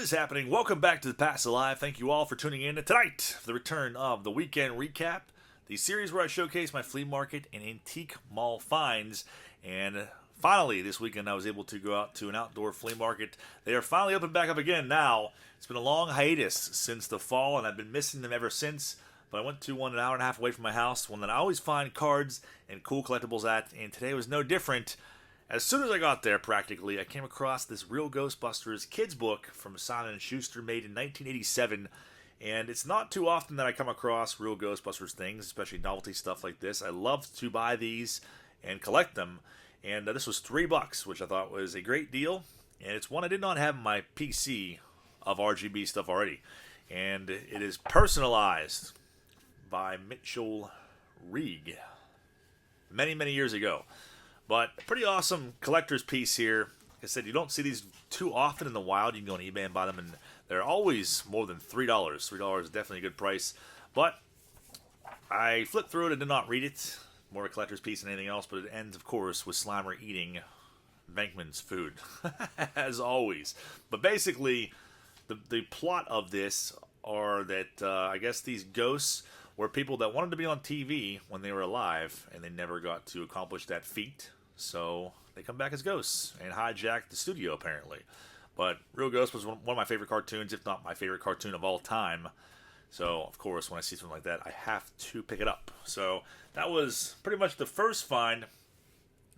is happening? Welcome back to the Past Alive. Thank you all for tuning in tonight for the return of the Weekend Recap, the series where I showcase my flea market and antique mall finds. And finally, this weekend I was able to go out to an outdoor flea market. They are finally open back up again now. It's been a long hiatus since the fall, and I've been missing them ever since. But I went to one an hour and a half away from my house, one that I always find cards and cool collectibles at, and today was no different. As soon as I got there, practically, I came across this Real Ghostbusters kids book from Simon & Schuster made in 1987, and it's not too often that I come across Real Ghostbusters things, especially novelty stuff like this. I love to buy these and collect them, and this was $3, which I thought was a great deal, and it's one I did not have in my PC of RGB stuff already, and it is personalized by Mitchell Reeg many, many years ago. But pretty awesome collector's piece here. Like I said, you don't see these too often in the wild. You can go on eBay and buy them, and they're always more than $3. $3 is definitely a good price. But I flipped through it and did not read it. More a collector's piece than anything else, but it ends, of course, with Slimer eating Venkman's food, as always. But basically, the plot of this are that, I guess these ghosts were people that wanted to be on TV when they were alive, and they never got to accomplish that feat. So they come back as ghosts and hijack the studio, apparently. But Real Ghost was one of my favorite cartoons, if not my favorite cartoon of all time. So, of course, when I see something like that, I have to pick it up. So that was pretty much the first find.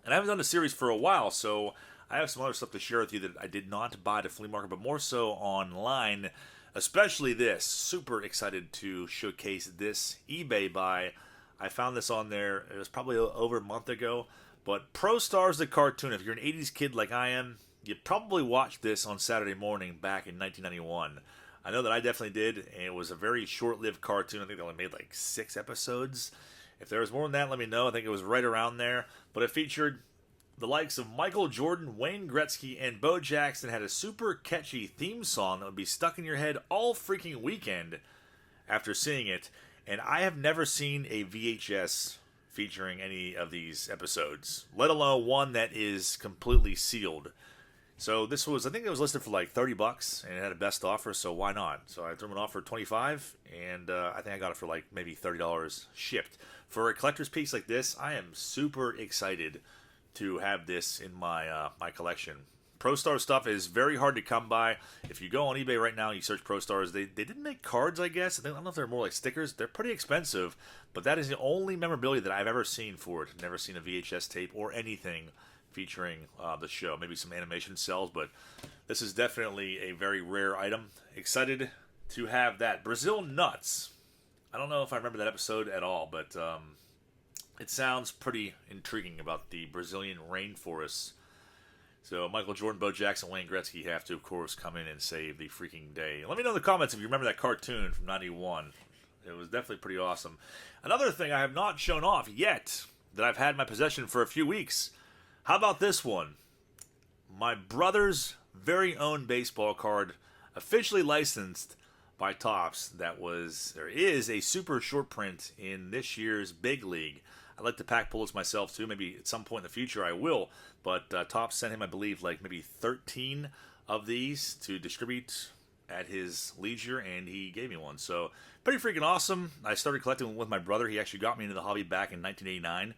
And I haven't done the series for a while, so I have some other stuff to share with you that I did not buy at a flea market, but more so online. Especially this. Super excited to showcase this eBay buy. I found this on there. It was probably over a month ago. But Pro Stars the cartoon. If you're an 80s kid like I am, you probably watched this on Saturday morning back in 1991. I know that I definitely did. And it was a very short-lived cartoon. I think they only made like 6 episodes. If there was more than that, let me know. I think it was right around there. But it featured the likes of Michael Jordan, Wayne Gretzky, and Bo Jackson. Had a super catchy theme song that would be stuck in your head all freaking weekend after seeing it. And I have never seen a VHS featuring any of these episodes, let alone one that is completely sealed. So this was, I think it was listed for like $30, and it had a best offer, so why not? So I threw it off for $25, and I think I got it for like maybe $30 shipped. For a collector's piece like this, I am super excited to have this in my my collection. ProStar stuff is very hard to come by. If you go on eBay right now and you search ProStars, they didn't make cards, I guess. I don't know if they're more like stickers. They're pretty expensive, but that is the only memorabilia that I've ever seen for it. Never seen a VHS tape or anything featuring the show. Maybe some animation cells, but this is definitely a very rare item. Excited to have that. Brazil Nuts. I don't know if I remember that episode at all, but it sounds pretty intriguing about the Brazilian rainforests. So Michael Jordan, Bo Jackson, Wayne Gretzky have to, of course, come in and save the freaking day. Let me know in the comments if you remember that cartoon from 91. It was definitely pretty awesome. Another thing I have not shown off yet that I've had in my possession for a few weeks. How about this one? My brother's very own baseball card, officially licensed by Topps. There is a super short print in this year's Big League. I like to pack bullets myself too. Maybe at some point in the future I will. But Topps sent him, I believe, like maybe 13 of these to distribute at his leisure, and he gave me one. So pretty freaking awesome. I started collecting with my brother. He actually got me into the hobby back in 1989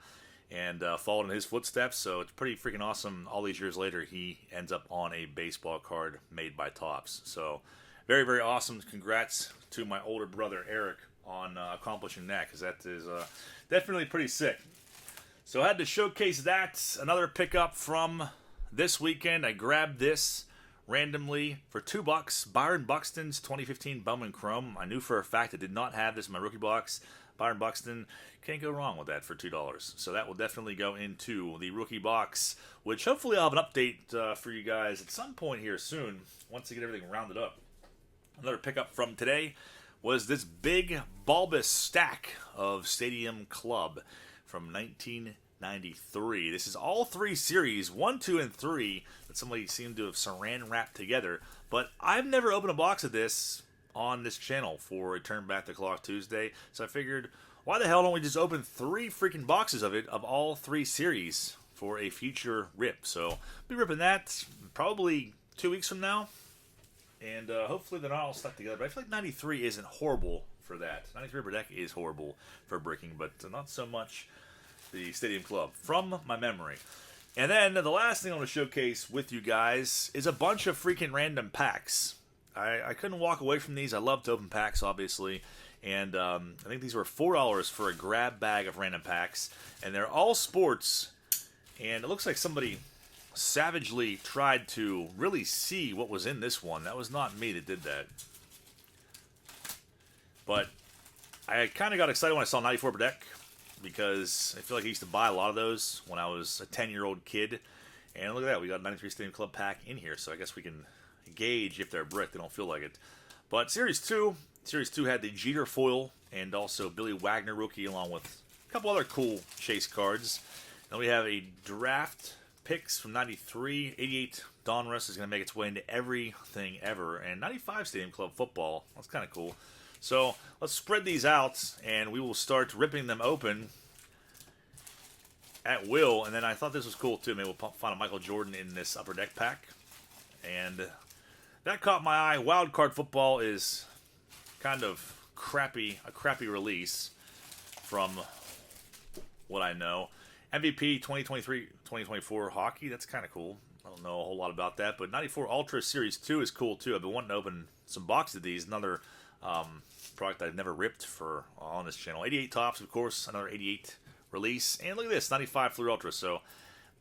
and followed in his footsteps. So it's pretty freaking awesome. All these years later, he ends up on a baseball card made by Topps. So very, very awesome. Congrats to my older brother, Eric, on accomplishing that, because that is definitely pretty sick. So I had to showcase that. Another pickup from this weekend. I grabbed this randomly for $2. Byron Buxton's 2015 Bowman Chrome. I knew for a fact I did not have this in my rookie box. Byron Buxton, can't go wrong with that for $2. So that will definitely go into the rookie box, which hopefully I'll have an update for you guys at some point here soon, once I get everything rounded up. Another pickup from today was this big bulbous stack of Stadium Club from 1993. This is all 3 series, 1, 2, and 3, that somebody seemed to have saran wrapped together. But I've never opened a box of this on this channel for a Turn Back the Clock Tuesday. So I figured, why the hell don't we just open 3 freaking boxes of it, of all 3 series, for a future rip? So I'll be ripping that probably 2 weeks from now. And hopefully they're not all stuck together. But I feel like 93 isn't horrible for that. 93 Upper Deck is horrible for bricking, but not so much the Stadium Club, from my memory. And then the last thing I want to showcase with you guys is a bunch of freaking random packs. I couldn't walk away from these. I love to open packs, obviously. And I think these were $4 for a grab bag of random packs. And they're all sports. And it looks like somebody savagely tried to really see what was in this one. That was not me that did that. But I kind of got excited when I saw 94 Upper Deck, because I feel like I used to buy a lot of those when I was a 10-year-old kid. And look at that, we got a 93 Stadium Club pack in here, so I guess we can gauge if they're brick. They don't feel like it. But Series 2 had the Jeter foil and also Billy Wagner rookie, along with a couple other cool chase cards. Then we have a draft picks from 93. 88 Donruss is going to make its way into everything ever. And 95 Stadium Club football. That's kind of cool. So let's spread these out, and we will start ripping them open at will. And then I thought this was cool too. Maybe we'll find a Michael Jordan in this Upper Deck pack. And that caught my eye. Wild Card Football is kind of a crappy release from what I know. MVP 2023-2024 hockey, that's kind of cool. I don't know a whole lot about that, but 94 Ultra Series 2 is cool too. I've been wanting to open some boxes of these. Another product I've never ripped for on this channel. 88 Tops, of course, another 88 release. And look at this, 95 Flea Ultra. So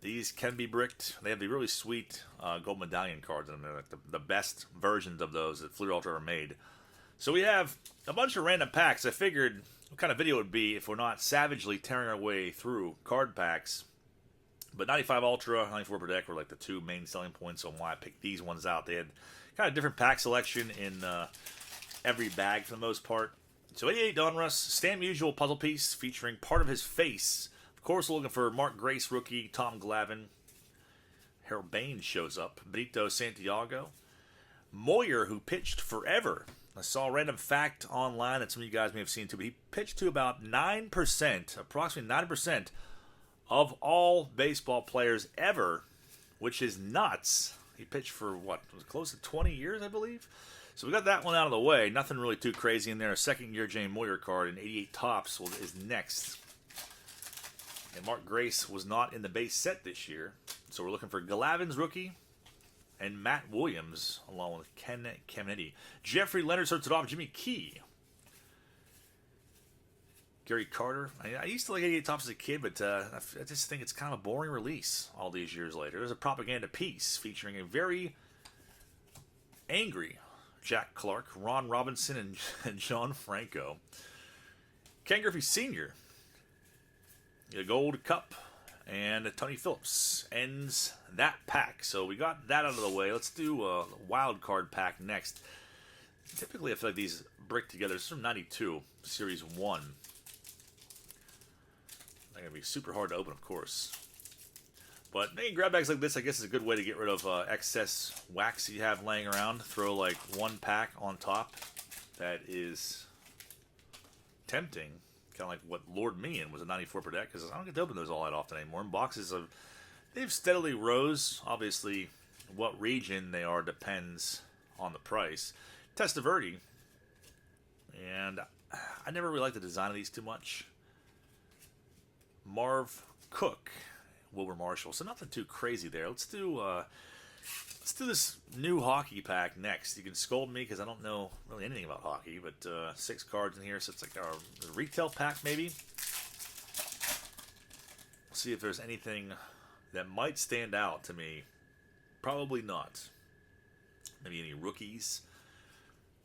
these can be bricked. They have the really sweet gold medallion cards, and they're like the best versions of those that Flea Ultra ever made. So we have a bunch of random packs. I figured what kind of video it would be if we're not savagely tearing our way through card packs. But 95 Ultra, 94 Upper Deck were like the two main selling points on why I picked these ones out. They had kind of different pack selection in every bag for the most part. So 88 Donruss, Stan Musial puzzle piece featuring part of his face. Of course, we're looking for Mark Grace rookie, Tom Glavine. Harold Baines shows up. Benito Santiago. Moyer, who pitched forever. I saw a random fact online that some of you guys may have seen too, but he pitched to about 9%, approximately 9% of all baseball players ever, which is nuts. He pitched for, what, was it close to 20 years, I believe? So we got that one out of the way. Nothing really too crazy in there. A second-year Jane Moyer card in 88 Tops is next. And Mark Grace was not in the base set this year. So we're looking for Glavine's rookie and Matt Williams, along with Ken Caminiti. Jeffrey Leonard starts it off. Jimmy Key. Gary Carter. I used to like 88 Tops as a kid, but I just think it's kind of a boring release all these years later. There's a propaganda piece featuring a very angry Jack Clark, Ron Robinson, and John Franco. Ken Griffey Sr. A gold cup. And Tony Phillips ends that pack. So we got that out of the way. Let's do a wild card pack next. Typically, I feel like these brick together. This is from 92, Series 1. They're going to be super hard to open, of course. But making grab bags like this, I guess, is a good way to get rid of excess wax you have laying around. Throw like one pack on top. That is tempting. Kind of like what Lord Meehan was a 94 Upper Deck, because I don't get to open those all that often anymore. And boxes of, they've steadily rose. Obviously, what region they are depends on the price. Testaverde, and I never really liked the design of these too much. Marv Cook, Wilbur Marshall. So nothing too crazy there. Let's do this new hockey pack next. You can scold me because I don't know really anything about hockey, but 6 cards in here, so it's like our retail pack maybe. See if there's anything that might stand out to me. Probably not. Maybe any rookies.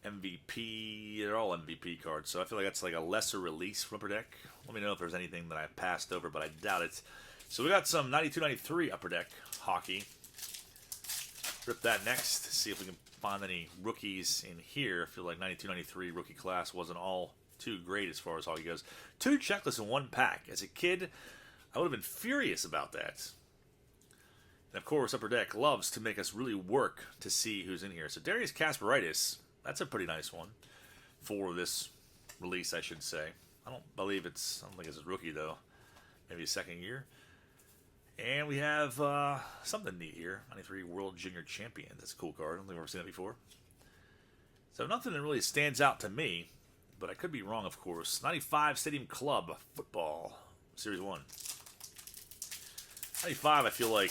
MVP. They're all MVP cards, so I feel like that's like a lesser release from Upper Deck. Let me know if there's anything that I passed over, but I doubt it. So we got some 92-93 Upper Deck hockey. Rip that next, see if we can find any rookies in here. I feel like 92-93 rookie class wasn't all too great as far as hockey goes. 2 checklists in 1 pack. As a kid, I would have been furious about that. And of course, Upper Deck loves to make us really work to see who's in here. So Darius Kasparaitis, that's a pretty nice one for this release, I should say. I don't think it's a rookie though. Maybe a second year. And we have something neat here. 93 World Junior Champions. That's a cool card. I don't think I've ever seen that before. So nothing that really stands out to me, but I could be wrong, of course. 95 Stadium Club Football, Series 1. 95, I feel like,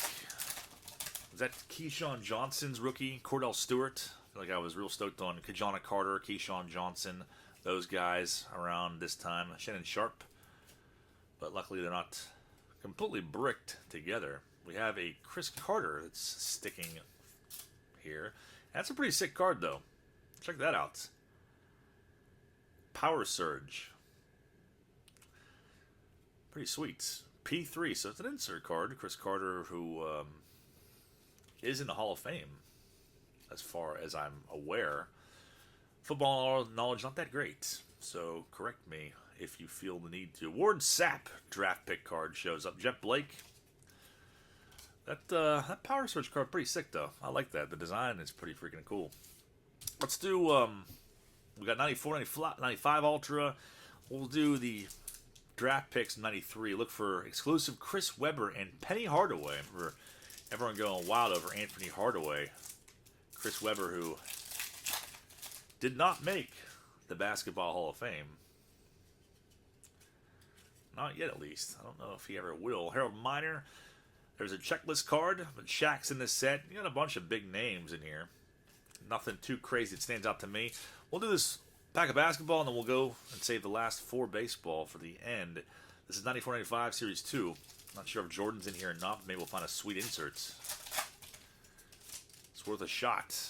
was that Keyshawn Johnson's rookie? Cordell Stewart? I feel like I was real stoked on Kajana Carter, Keyshawn Johnson, those guys around this time. Shannon Sharp, but luckily they're not completely bricked together. We have a Chris Carter that's sticking here. That's a pretty sick card, though. Check that out. Power Surge. Pretty sweet. P3, so it's an insert card. Chris Carter, who is in the Hall of Fame, as far as I'm aware. Football knowledge, not that great, so correct me if you feel the need to. Ward Sapp draft pick card shows up. Jeff Blake. That Power Surge card, pretty sick, though. I like that. The design is pretty freaking cool. Let's do, we got 94, 95 Ultra. We'll do the draft picks 93. Look for exclusive Chris Webber and Penny Hardaway. For everyone going wild over Anthony Hardaway. Chris Webber, who did not make the Basketball Hall of Fame. Not yet, at least. I don't know if he ever will. Harold Miner. There's a checklist card, but Shaq's in this set. You got a bunch of big names in here. Nothing too crazy that stands out to me. We'll do this pack of basketball, and then we'll go and save the last 4 baseball for the end. This is 94-95 Series 2. Not sure if Jordan's in here or not, but maybe we'll find a sweet inserts. It's worth a shot.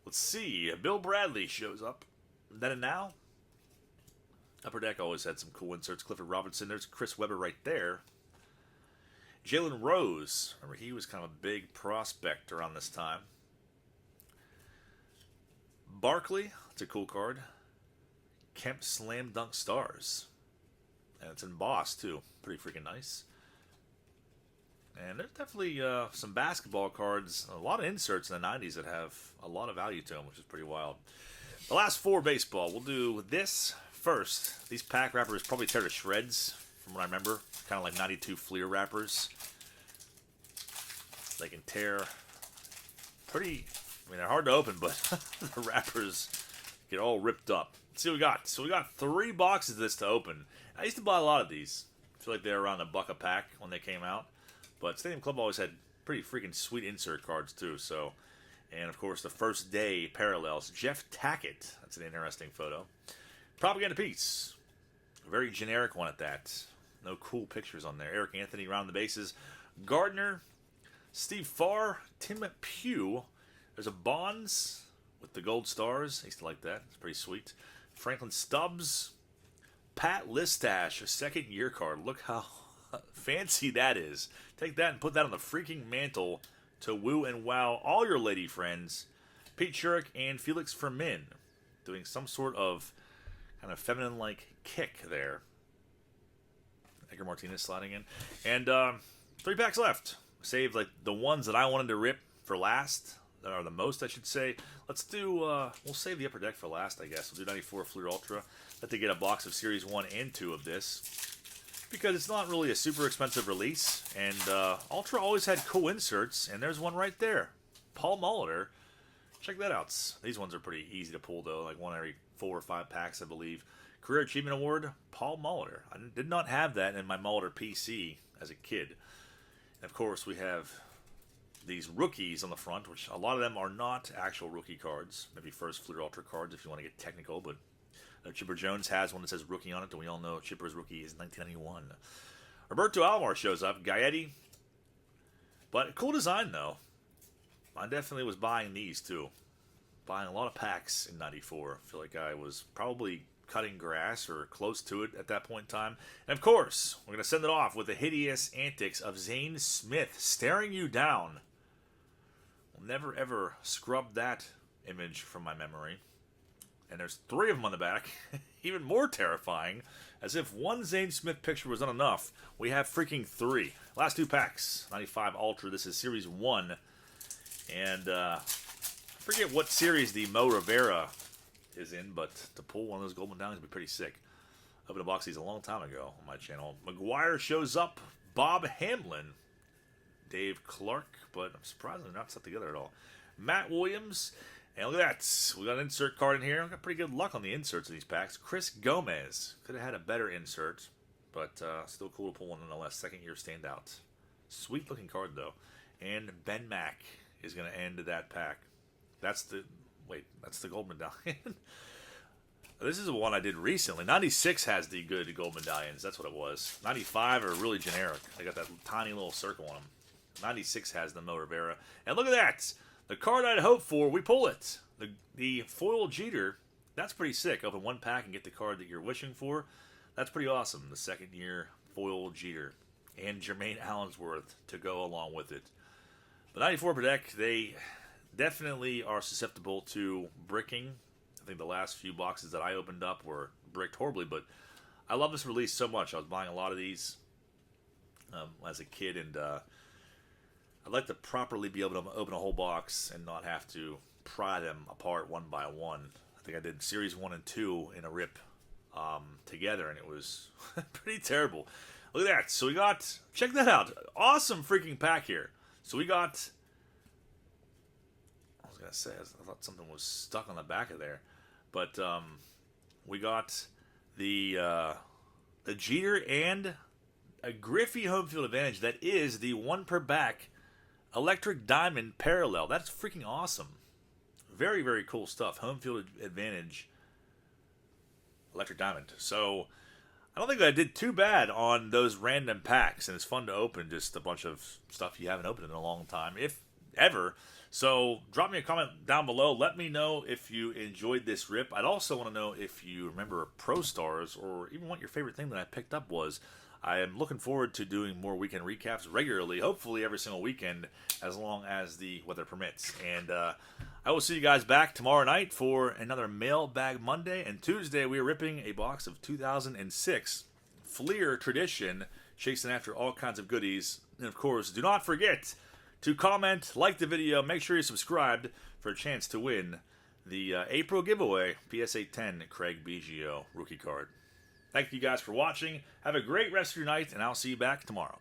Let's see. Bill Bradley shows up. Then and now. Upper Deck always had some cool inserts. Clifford Robinson. There's Chris Webber right there. Jalen Rose. Remember, he was kind of a big prospect around this time. Barkley. It's a cool card. Kemp Slam Dunk Stars. And it's embossed, too. Pretty freaking nice. And there's definitely some basketball cards, a lot of inserts in the 90s that have a lot of value to them, which is pretty wild. The last 4 baseball. We'll do this first. These pack wrappers probably tear to shreds, from what I remember. Kind of like 92 Flea wrappers. They can tear pretty... I mean, they're hard to open, but the wrappers get all ripped up. Let's see what we got. So we got 3 boxes of this to open. I used to buy a lot of these. I feel like they were around $1 a pack when they came out. But Stadium Club always had pretty freaking sweet insert cards, too. So, and, of course, the first day parallels. Jeff Tackett. That's an interesting photo. Propaganda Piece. A very generic one at that. No cool pictures on there. Eric Anthony around the bases. Gardner. Steve Farr. Tim Pugh. There's a Bonds with the gold stars. I used to like that. It's pretty sweet. Franklin Stubbs. Pat Listash, a second-year card. Look how fancy that is. Take that and put that on the freaking mantle to woo and wow all your lady friends. Pete Shurik and Felix Fermin doing some sort of kind of feminine-like kick there. Edgar Martinez sliding in. And 3 packs left. Save like the ones that I wanted to rip for last. Or the most, I should say. Let's do, we'll save the Upper Deck for last, I guess. We'll do 94 Fleer Ultra. Let they get a box of Series 1 and 2 of this. Because it's not really a super expensive release. And Ultra always had cool inserts. And there's one right there. Paul Molitor. Check that out. These ones are pretty easy to pull, though. Like one every 4 or 5 packs, I believe. Career Achievement Award, Paul Molitor. I did not have that in my Molitor PC as a kid. And, of course, we have these rookies on the front, which a lot of them are not actual rookie cards. Maybe first Fleer Ultra cards if you want to get technical, but Chipper Jones has one that says rookie on it, and we all know Chipper's rookie is 1991. Roberto Alomar shows up, Gaetti. But cool design, though. I definitely was buying these, too. Buying a lot of packs in 94. I feel like I was probably cutting grass or close to it at that point in time. And, of course, we're going to send it off with the hideous antics of Zane Smith staring you down. We'll never, ever scrub that image from my memory. And there's 3 of them on the back. Even more terrifying. As if one Zane Smith picture was not enough, we have freaking 3. Last 2 packs. 95 Ultra. This is Series 1. And I forget what series the Mo Rivera is in, but to pull one of those gold medallions would be pretty sick. Opened a box these a long time ago on my channel. McGuire shows up. Bob Hamlin. Dave Clark, but I'm surprised they're not set together at all. Matt Williams. And look at that. We got an insert card in here. We got pretty good luck on the inserts of these packs. Chris Gomez. Could have had a better insert, but still cool to pull one nonetheless. Second year standout. Sweet looking card, though. And Ben Mack is going to end that pack. That's the gold medallion. This is the one I did recently. 96 has the good gold medallions. That's what it was. 95 are really generic. They got that tiny little circle on them. 96 has the Mo Rivera. And look at that. The card I'd hoped for, we pull it. The foil Jeter, that's pretty sick. Open one pack and get the card that you're wishing for. That's pretty awesome. The second year foil Jeter. And Jermaine Allensworth to go along with it. The 94 per deck, they definitely are susceptible to bricking. I think the last few boxes that I opened up were bricked horribly, but I love this release so much. I was buying a lot of these as a kid, and I'd like to properly be able to open a whole box and not have to pry them apart one by one. I think I did Series 1 and 2 in a rip together, and it was pretty terrible. Look at that. So we got, check that out. Awesome freaking pack here. So we got, I was going to say, I thought something was stuck on the back of there. But we got the Jeter and a Griffey home field advantage that is the 1 per back electric diamond parallel. That's freaking awesome. Very, very cool stuff. Home field advantage electric diamond. So I don't think I did too bad on those random packs, and it's fun to open just a bunch of stuff you haven't opened in a long time, if ever. So drop me a comment down below. Let me know if you enjoyed this rip. I'd also want to know if you remember Pro Stars, or even what your favorite thing that I picked up was. I am looking forward to doing more weekend recaps regularly, hopefully every single weekend, as long as the weather permits. And I will see you guys back tomorrow night for another Mailbag Monday. And Tuesday, we are ripping a box of 2006 Fleer Tradition, chasing after all kinds of goodies. And of course, do not forget to comment, like the video, make sure you're subscribed for a chance to win the April giveaway PSA 10 Craig Biggio rookie card. Thank you guys for watching. Have a great rest of your night, and I'll see you back tomorrow.